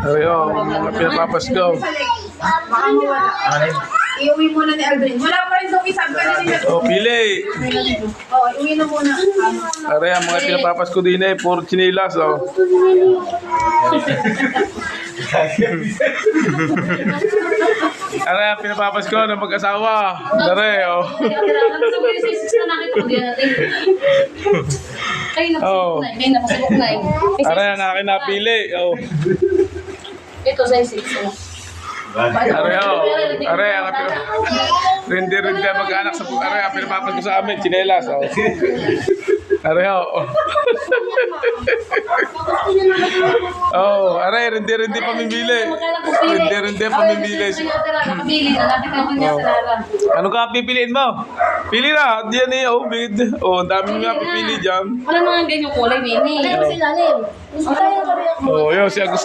Ayo, mga pinapapasko. Baka mawala. Iuwi muna ni Aldrin. Wala pa rin daw isang ka nila. Oh, pili. Oo, iuwi na muna. Are, ang mga pinapapasko din eh, puro chinilas, oh. Are, ang pinapapasko ng mag-asawa. Are, oh. Oh. Kayo napasabok na eh. Are, ang aking napili, oh. Ito sa 6. Are, oh. Are, ang rindi mag-anak sa are, ang pinapapasko sa amin, chinelas, oh. Are, oh. Oh, are, rindi pamimili. Rindi pamimili. Nakabili na natin ka niya sa Lara. Ano ka pipiliin mo? Pili na. Diyan eh. Oh, bid. Oh, ang dami nga pipili dyan. Wala mga ganyang kulay, Mimi. Oh, yun. Si